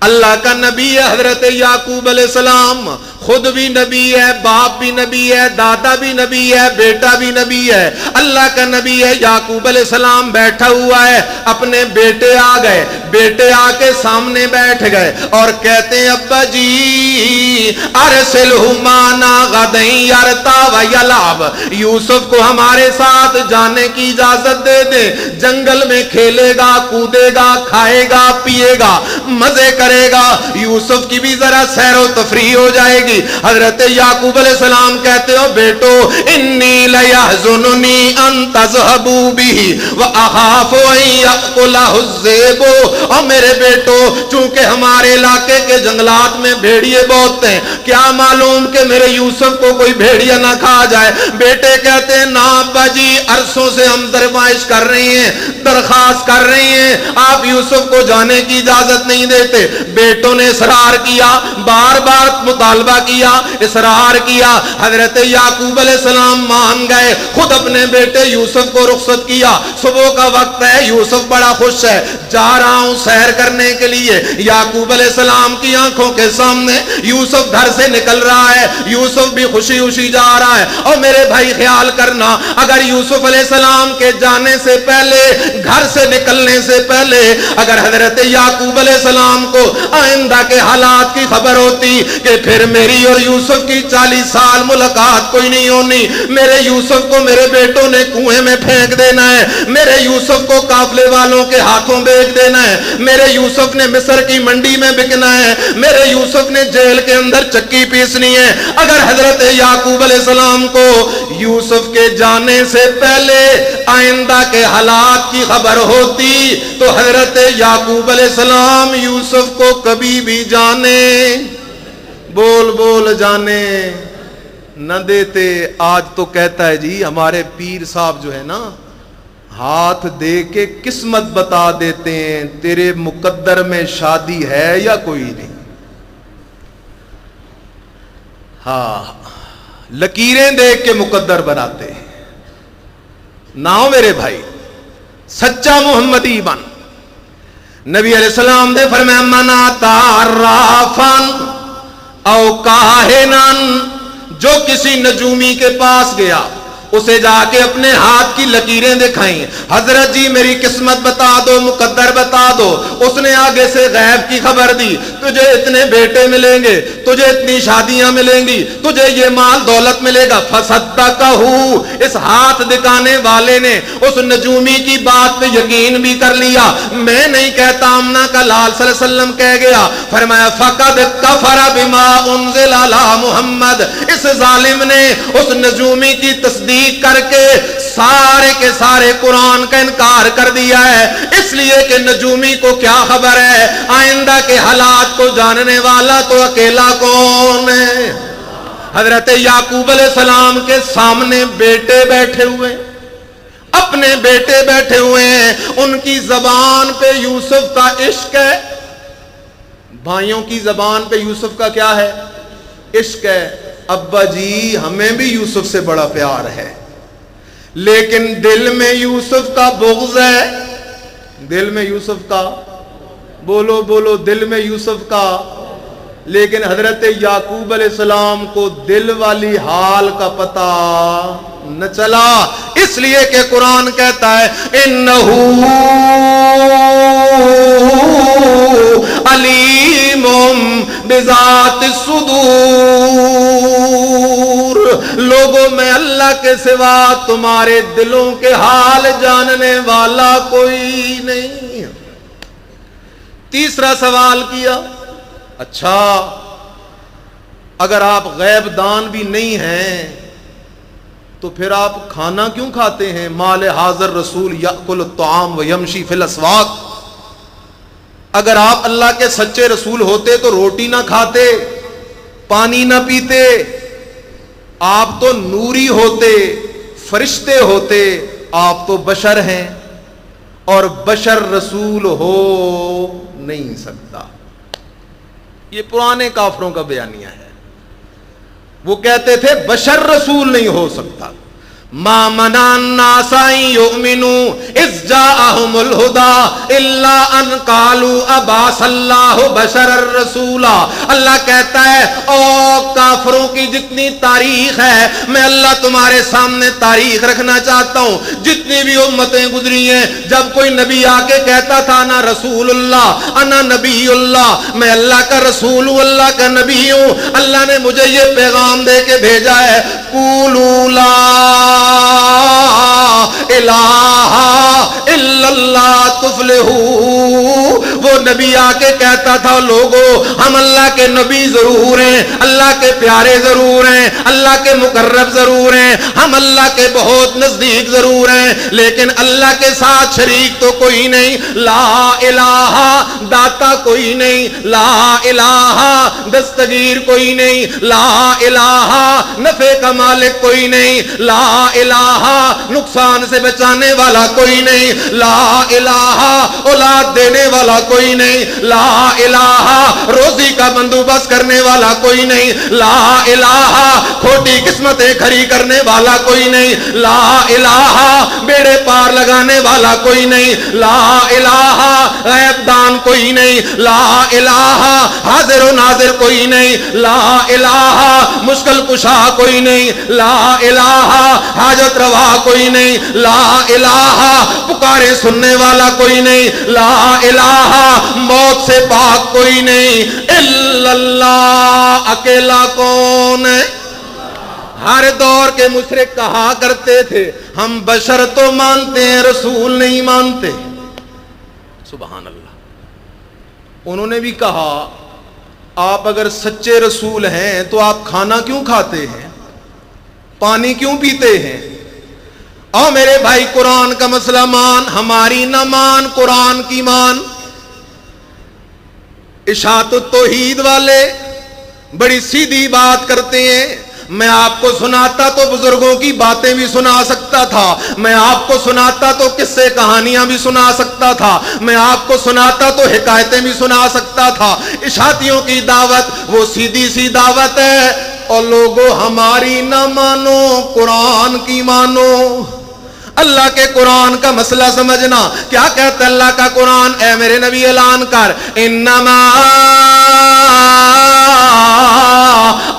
اللہ کا نبی ہے حضرت یعقوب علیہ السلام، خود بھی نبی ہے، باپ بھی نبی ہے، دادا بھی نبی ہے، بیٹا بھی نبی ہے. اللہ کا نبی ہے یعقوب علیہ السلام بیٹھا ہوا ہے، اپنے بیٹے آ گئے، بیٹے آ کے سامنے بیٹھ گئے اور کہتے ہیں ابا جی ارسلہ معنا غدا یرتع ویلعب، یوسف کو ہمارے ساتھ جانے کی اجازت دے دیں، جنگل میں کھیلے گا، کودے گا، کھائے گا، پیے گا، مزے کرے گا، یوسف کی بھی ذرا سیر و تفریح ہو جائے گی. حضرت یعقوب علیہ السلام کہتے ہو بیٹو انی لیحزننی ان تذهبوا به واخاف ان یاکلہ الذئب، اور میرے بیٹو چونکہ ہمارے علاقے کے جنگلات میں بھیڑیے بہت ہیں، کیا معلوم کہ میرے یوسف کو کوئی بھیڑیا نہ کھا جائے. بیٹے کہتے ہیں نا ابا جی عرصوں سے ہم درخواست کر رہے ہیں، درخواست کر رہے ہیں، آپ یوسف کو جانے کی اجازت نہیں دیتے. بیٹوں نے اصرار کیا، بار بار مطالبہ کیا، اصرار کیا. حضرت یعقوب علیہ السلام مان گئے، خود اپنے بیٹے یوسف کو رخصت کیا. صبح کا وقت ہے، یوسف بڑا خوش ہے، جا رہا ہوں سیر کرنے کے لیے. یعقوب علیہ السلام کی آنکھوں کے سامنے یوسف گھر سے نکل رہا ہے، یوسف بھی خوشی خوشی جا رہا ہے. اور میرے بھائی خیال کرنا، اگر یوسف علیہ السلام کے جانے سے پہلے، گھر سے نکلنے سے پہلے اگر حضرت یعقوب علیہ السلام کو آئندہ کے حالات کی خبر ہوتی کہ پھر میری اور یوسف کی 40 سال ملاقات کوئی نہیں ہونی، میرے یوسف کو میرے بیٹوں نے کنویں میں پھینک دینا ہے، میرے یوسف کو قافلے والوں کے ہاتھوں بیچ دینا ہے، میرے یوسف نے مصر کی منڈی میں بکنا ہے، میرے یوسف نے جیل کے اندر چکی پیسنی ہے. اگر حضرت یعقوب علیہ السلام کو یوسف کے جانے سے پہلے آئندہ کے حالات کی خبر ہوتی تو حضرت یعقوب علیہ السلام یوسف کو کبھی بھی جانے بول جانے نہ دیتے. آج تو کہتا ہے جی ہمارے پیر صاحب جو ہے نا، ہاتھ دے کے قسمت بتا دیتے ہیں تیرے مقدر میں شادی ہے یا کوئی نہیں. ہاں لکیریں دیکھ کے مقدر بناتے ہیں. نہ ہو میرے بھائی سچا محمدی بن. نبی علیہ السلام نے فرمایا من تعرفن او کاہنن، جو کسی نجومی کے پاس گیا اسے جا کے اپنے ہاتھ کی لکیریں دکھائیں، حضرت جی میری قسمت بتا دو، مقدر بتا دو. اس نے آگے سے غیب کی خبر دی، تجھے اتنے بیٹے ملیں گے، تجھے اتنی شادیاں ملیں گی، تجھے یہ مال دولت ملے گا. فصدقہ، اس ہاتھ دکھانے والے نے اس نجومی کی بات پہ یقین بھی کر لیا. میں نہیں کہتا، آمنہ کا لال صلی اللہ علیہ وسلم کہہ گیا. فرمایا فقد کفر بما انزل علی محمد، اس ظالم نے اس نجومی کی تصدیق کر کے سارے کے سارے قرآن کا انکار کر دیا ہے. اس لیے کہ نجومی کو کیا خبر ہے آئندہ کے حالات کو جاننے والا تو اکیلا کون ہے. حضرت یعقوب علیہ السلام کے سامنے بیٹے بیٹھے ہوئے، اپنے بیٹے بیٹھے ہوئے ہیں، ان کی زبان پہ یوسف کا عشق ہے. بھائیوں کی زبان پہ یوسف کا کیا ہے؟ عشق ہے. ابا جی ہمیں بھی یوسف سے بڑا پیار ہے، لیکن دل میں یوسف کا بغض ہے. دل میں یوسف کا، بولو بولو، دل میں یوسف کا. لیکن حضرت یعقوب علیہ السلام کو دل والی حال کا پتہ نہ چلا، اس لیے کہ قرآن کہتا ہے انہو علیم بذات الصدور. لوگوں میں اللہ کے سوا تمہارے دلوں کے حال جاننے والا کوئی نہیں. تیسرا سوال کیا، اچھا اگر آپ غیب دان بھی نہیں ہیں تو پھر آپ کھانا کیوں کھاتے ہیں؟ مال حاضر رسول یأکل الطعام ویمشی فی الاسواق. اگر آپ اللہ کے سچے رسول ہوتے تو روٹی نہ کھاتے، پانی نہ پیتے. آپ تو نوری ہوتے، فرشتے ہوتے. آپ تو بشر ہیں اور بشر رسول ہو نہیں سکتا. یہ پرانے کافروں کا بیانیہ ہے. وہ کہتے تھے بشر رسول نہیں ہو سکتا. ما منع الناس ان یؤمنوا اذ جاءهم الهدى الا ان قالوا ابعث اللہ بشرا رسولا. اللہ کہتا ہے او کافروں کی جتنی تاریخ ہے میں اللہ تمہارے سامنے تاریخ رکھنا چاہتا ہوں. جتنی بھی امتیں گزری ہیں جب کوئی نبی آ کے کہتا تھا انا رسول اللہ انا نبی اللہ، میں اللہ کا رسول ہوں، اللہ کا نبی ہوں، اللہ نے مجھے یہ پیغام دے کے بھیجا ہے قولوا لا الہ الا اللہ تفلحوا. وہ نبی آ کے کہتا تھا لوگوں ہم اللہ کے نبی ضرور ہیں، اللہ کے پیارے ضرور ہیں، اللہ کے مقرب ضرور ہیں، ہم اللہ کے بہت نزدیک ضرور ہیں، لیکن اللہ کے ساتھ شریک تو کوئی نہیں. لا الہ داتا کوئی نہیں، لا الہ دستگیر کوئی نہیں، لا الہ نفع کا مالک کوئی نہیں، لا الہ نقصان سے بچانے والا کوئی نہیں، لا الہ اولاد دینے والا کوئی نہیں، لا الہ روزی کا بندوبست کرنے والا کوئی نہیں، لا الہ کھوٹی قسمتیں کھری کرنے والا کوئی نہیں، لا الہ بیڑے پار لگانے والا کوئی نہیں، لا الہ غیب دان کوئی نہیں، لا الہ حاضر و ناظر کوئی نہیں، لا الہ مشکل کشا کوئی نہیں، لا الہ حاجت روا کوئی نہیں، لا الہ پکارے سننے والا کوئی نہیں، لا الہ موت سے پاک کوئی نہیں الا اللہ. اکیلا کون ہے؟ ہر دور کے مشرک کہا کرتے تھے ہم بشر تو مانتے ہیں رسول نہیں مانتے. سبحان اللہ. انہوں نے بھی کہا آپ اگر سچے رسول ہیں تو آپ کھانا کیوں کھاتے ہیں، پانی کیوں پیتے ہیں؟ اور میرے بھائی قرآن کا مسئلہ مان، ہماری نہ مان، قرآن کی مان. اشاعت التوحید والے بڑی سیدھی بات کرتے ہیں، میں آپ کو سناتا تو بزرگوں کی باتیں بھی سنا سکتا تھا، میں آپ کو سناتا تو قصے کہانیاں بھی سنا سکتا تھا، میں آپ کو سناتا تو حکایتیں بھی سنا سکتا تھا۔ اشاعتیوں کی دعوت وہ سیدھی سی دعوت ہے، اور لوگوں ہماری نہ مانو، قرآن کی مانو۔ اللہ کے قرآن کا مسئلہ سمجھنا، کیا کہتا ہے اللہ کا قرآن؟ اے میرے نبی اعلان کر، انما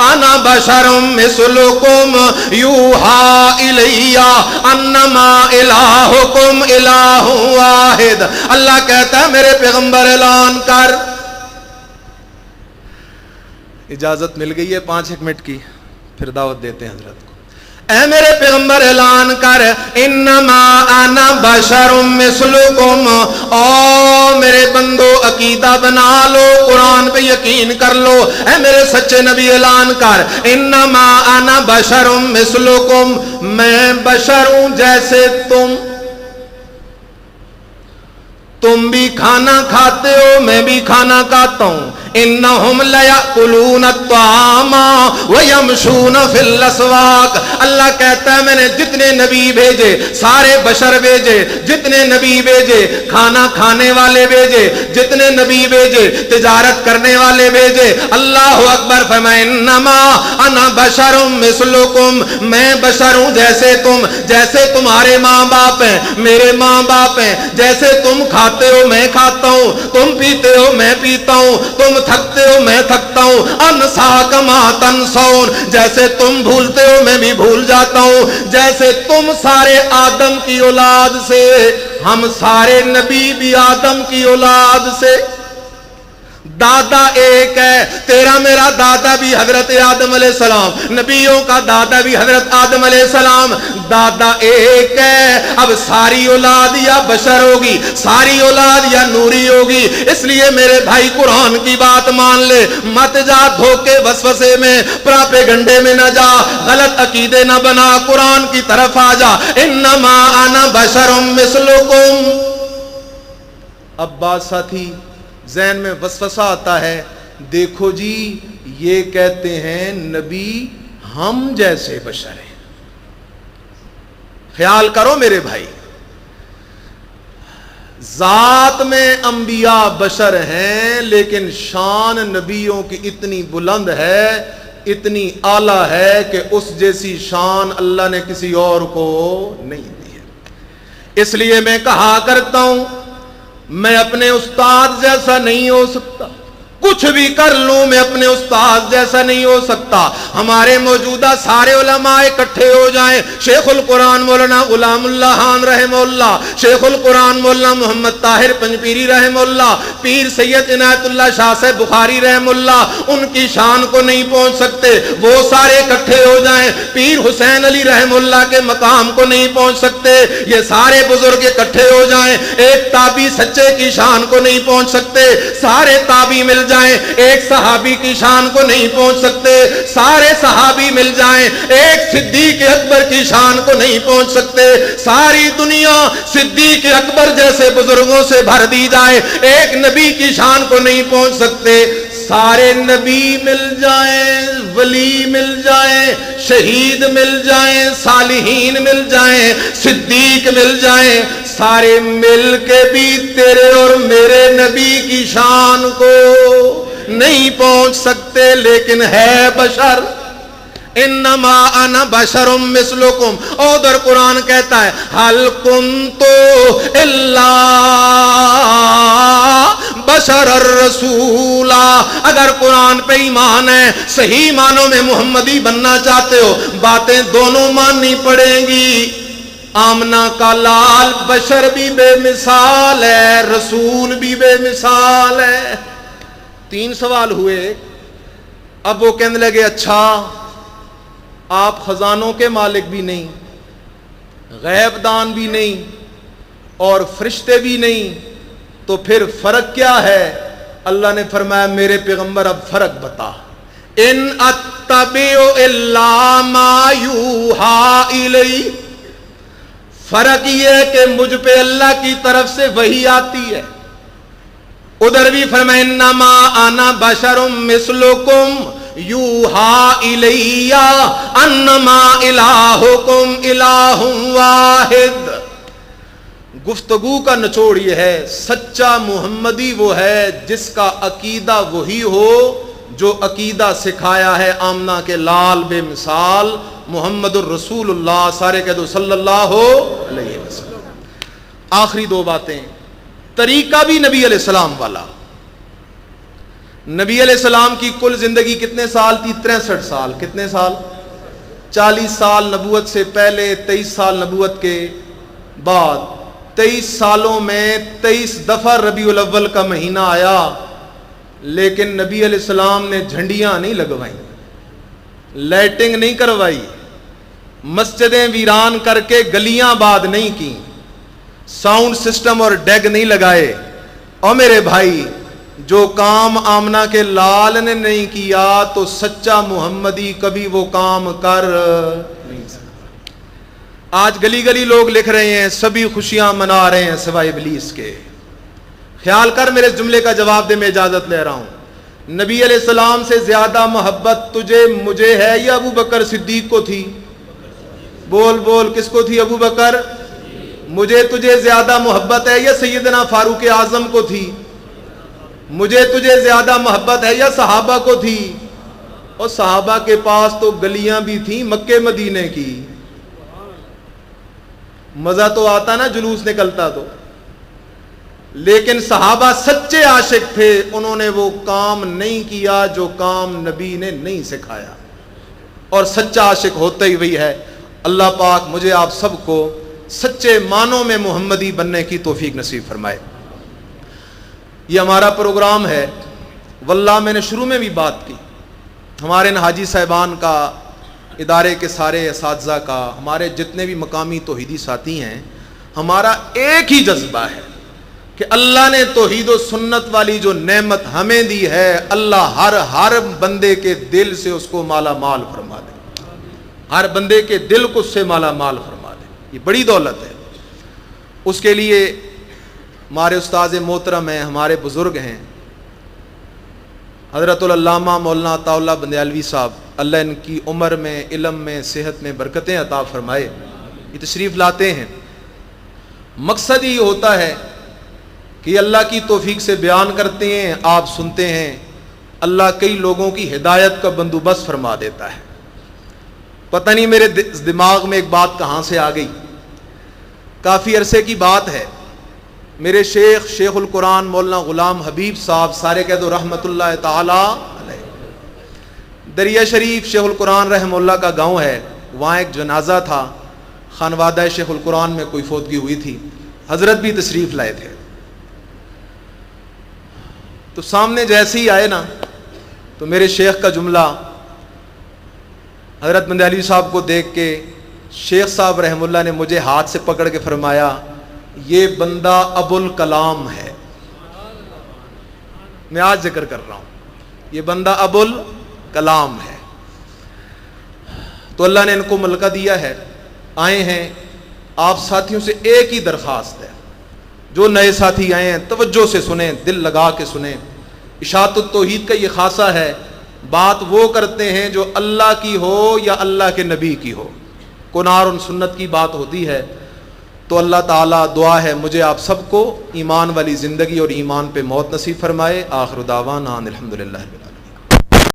انا بشر مثلکم یوحی الی انما الہکم الہ واحد۔ اللہ کہتا ہے میرے پیغمبر اعلان کر۔ اجازت مل گئی ہے 5-1 منٹ کی، پھر دعوت دیتے ہیں حضرت کو۔ اے میرے پیغمبر اعلان کر، انما انا بشر مثلکم، او میرے بندو عقیدہ بنا لو، قرآن پہ یقین کر لو۔ اے میرے سچے نبی اعلان کر، انما انا بشر مثلکم، میں بشر ہوں جیسے تم بھی کھانا کھاتے ہو، میں بھی کھانا کھاتا ہوں۔ انہم لیأکلون الطعام ویمشون فی الاسواق۔ اللہ کہتا ہے میں نے جتنے نبی بھیجے، سارے بشر بھیجے، جتنے نبی بھیجے کھانا کھانے والے بھیجے، جتنے نبی بھیجے تجارت کرنے والے بھیجے۔ اللہ اکبر فرمائے انما انا بشر مثلکم، میں بشر ہوں جیسے تم، جیسے تمہارے ماں باپ ہیں میرے ماں باپ ہیں، جیسے تم کھاتے ہو میں کھاتا ہوں، تم پیتے ہو میں پیتا ہوں، تم تھکتے ہو میں تھکتا ہوں۔ انسا کما تنسون، جیسے تم بھولتے ہو میں بھی بھول جاتا ہوں، جیسے تم سارے آدم کی اولاد سے، ہم سارے نبی بھی آدم کی اولاد سے۔ دادا ایک ہے، تیرا میرا دادا بھی حضرت آدم علیہ السلام، نبیوں کا دادا بھی حضرت آدم علیہ السلام، دادا ایک ہے۔ اب ساری اولاد یا بشر ہوگی، ساری اولاد یا نوری ہوگی۔ اس لیے میرے بھائی قرآن کی بات مان لے، مت جا دھوکے وسوسے میں، پراپیگنڈے میں نہ جا، غلط عقیدے نہ بنا، قرآن کی طرف آ جا۔ انما انا بشر مثلکم۔ اب بات ساتھی ذہن میں وسوسہ آتا ہے، دیکھو جی یہ کہتے ہیں نبی ہم جیسے بشر ہیں۔ خیال کرو میرے بھائی، ذات میں انبیاء بشر ہیں، لیکن شان نبیوں کی اتنی بلند ہے، اتنی اعلیٰ ہے کہ اس جیسی شان اللہ نے کسی اور کو نہیں دی ہے۔ اس لیے میں کہا کرتا ہوں میں اپنے استاد جیسا نہیں ہو سکتا، کچھ بھی کر لوں میں اپنے استاد جیسا نہیں ہو سکتا۔ ہمارے موجودہ سارے علماء اکٹھے ہو جائیں، شیخ القرآن مولانا غلام اللہ خان رحمہ اللہ، شیخ القرآن مولانا محمد طاہر پنجپیری رحمہ اللہ، پیر سید عنایت اللہ شاہ صاحب بخاری رحمہ اللہ، ان کی شان کو نہیں پہنچ سکتے۔ وہ سارے اکٹھے ہو جائیں، پیر حسین علی رحمہ اللہ کے مقام کو نہیں پہنچ سکتے۔ یہ سارے بزرگ اکٹھے ہو جائیں، ایک تابعی سچے کی شان کو نہیں پہنچ سکتے۔ سارے تابعی مل جائیں، ایک صحابی کی شان کو نہیں پہنچ سکتے۔ سارے صحابی مل جائیں، ایک صدیق اکبر کی شان کو نہیں پہنچ سکتے۔ ساری دنیا صدیق اکبر جیسے بزرگوں سے بھر دی جائے، ایک نبی کی شان کو نہیں پہنچ سکتے۔ سارے نبی مل جائیں، ولی مل جائیں، شہید مل جائیں، صالحین مل جائیں، صدیق مل جائیں، سارے مل کے بھی تیرے اور میرے نبی کی شان کو نہیں پہنچ سکتے، لیکن ہے بشر۔ انما انا بشر مثلکم۔ ادھر قرآن کہتا ہے حل کنت الا بشر الرسول۔ اگر قرآن پہ ایمان ہے، صحیح معنوں میں محمدی بننا چاہتے ہو، باتیں دونوں ماننی پڑیں گی۔ آمنہ کا لال بشر بھی بے مثال ہے، رسول بھی بے مثال ہے۔ 3 سوال ہوئے۔ اب وہ کہنے لگے اچھا آپ خزانوں کے مالک بھی نہیں، غیب دان بھی نہیں، اور فرشتے بھی نہیں، تو پھر فرق کیا ہے؟ اللہ نے فرمایا میرے پیغمبر اب فرق بتا۔ ان اتبع الا ما یوحی الی۔ فرق یہ ہے کہ مجھ پہ اللہ کی طرف سے وحی آتی ہے۔ ادھر بھی فرمایا انما انا بشر مثلکم یوحا الیہ انما الہکم الہ واحد. گفتگو کا نچوڑ یہ ہے سچا محمدی وہ ہے جس کا عقیدہ وہی ہو جو عقیدہ سکھایا ہے آمنہ کے لال بے مثال محمد الرسول اللہ. سارے کہہ دو صلی اللہ علیہ وسلم. آخری دو باتیں. طریقہ بھی نبی علیہ السلام والا. نبی علیہ السلام کی کل زندگی کتنے سال تھی؟ 63 سال. کتنے سال؟ 40 سال نبوت سے پہلے، 23 سال نبوت کے بعد. 23 سالوں میں 23 دفعہ ربیع الاول کا مہینہ آیا، لیکن نبی علیہ السلام نے جھنڈیاں نہیں لگوائیں، لائٹنگ نہیں کروائی، مسجدیں ویران کر کے گلیاں آباد نہیں کی، ساؤنڈ سسٹم اور ڈیگ نہیں لگائے. اور میرے بھائی، جو کام آمنہ کے لال نے نہیں کیا تو سچا محمدی کبھی وہ کام کر نہیں سکتا. آج گلی گلی لوگ لکھ رہے ہیں سبھی خوشیاں منا رہے ہیں سوائے ابلیس کے. خیال کر، میرے جملے کا جواب دے، میں اجازت لے رہا ہوں. نبی علیہ السلام سے زیادہ محبت تجھے مجھے ہے یا ابو بکر صدیق کو تھی؟ بول بول، کس کو تھی؟ ابو بکر. مجھے تجھے زیادہ محبت ہے یا سیدنا فاروق اعظم کو تھی؟ مجھے تجھے زیادہ محبت ہے یا صحابہ کو تھی؟ اور صحابہ کے پاس تو گلیاں بھی تھیں مکے مدینے کی. مزہ تو آتا نا جلوس نکلتا تو، لیکن صحابہ سچے عاشق تھے، انہوں نے وہ کام نہیں کیا جو کام نبی نے نہیں سکھایا. اور سچا عاشق ہوتا ہی وہی ہے. اللہ پاک مجھے آپ سب کو سچے معنوں میں محمدی بننے کی توفیق نصیب فرمائے. یہ ہمارا پروگرام ہے. واللہ میں نے شروع میں بھی بات کی، ہمارے حاجی صاحبان کا، ادارے کے سارے اساتذہ کا، ہمارے جتنے بھی مقامی توحیدی ساتھی ہیں، ہمارا ایک ہی جذبہ ہے کہ اللہ نے توحید و سنت والی جو نعمت ہمیں دی ہے، اللہ ہر بندے کے دل سے اس کو مالا مال فرما دے. ہر بندے کے دل کو اس سے مالا مال فرما دے. یہ بڑی دولت ہے. اس کے لیے ہمارے استاذ محترم ہیں، ہمارے بزرگ ہیں، حضرت العلامہ مولانا عطا اللہ بندیالوی صاحب، اللہ ان کی عمر میں، علم میں، صحت میں برکتیں عطا فرمائے. یہ تشریف لاتے ہیں. مقصد ہی ہوتا ہے کہ اللہ کی توفیق سے بیان کرتے ہیں، آپ سنتے ہیں. اللہ کئی لوگوں کی ہدایت کا بندوبست فرما دیتا ہے. پتہ نہیں میرے دماغ میں ایک بات کہاں سے آ گئی. کافی عرصے کی بات ہے. میرے شیخ القرآن مولانا غلام حبیب صاحب، سارے کہہ دو رحمت اللہ تعالی علیہ، دریا شریف شیخ القرآن رحمہ اللہ کا گاؤں ہے. وہاں ایک جنازہ تھا، خانوادہ شیخ القرآن میں کوئی فوتگی ہوئی تھی. حضرت بھی تشریف لائے تھے. تو سامنے جیسے ہی آئے نا تو میرے شیخ کا جملہ حضرت بندیالوی صاحب کو دیکھ کے شیخ صاحب رحمہ اللہ نے مجھے ہاتھ سے پکڑ کے فرمایا، یہ بندہ ابو الکلام ہے. میں آج ذکر کر رہا ہوں، یہ بندہ ابو الکلام ہے. تو اللہ نے ان کو ملکہ دیا ہے، آئے ہیں. آپ ساتھیوں سے ایک ہی درخواست ہے، جو نئے ساتھی آئے ہیں توجہ سے سنیں، دل لگا کے سنیں. اشاعت التوحید کا یہ خاصہ ہے، بات وہ کرتے ہیں جو اللہ کی ہو یا اللہ کے نبی کی ہو. قرآن سنت کی بات ہوتی ہے. تو اللہ تعالیٰ دعا ہے مجھے آپ سب کو ایمان والی زندگی اور ایمان پہ موت نصیب فرمائے. آخر دعوانا الحمدللہ.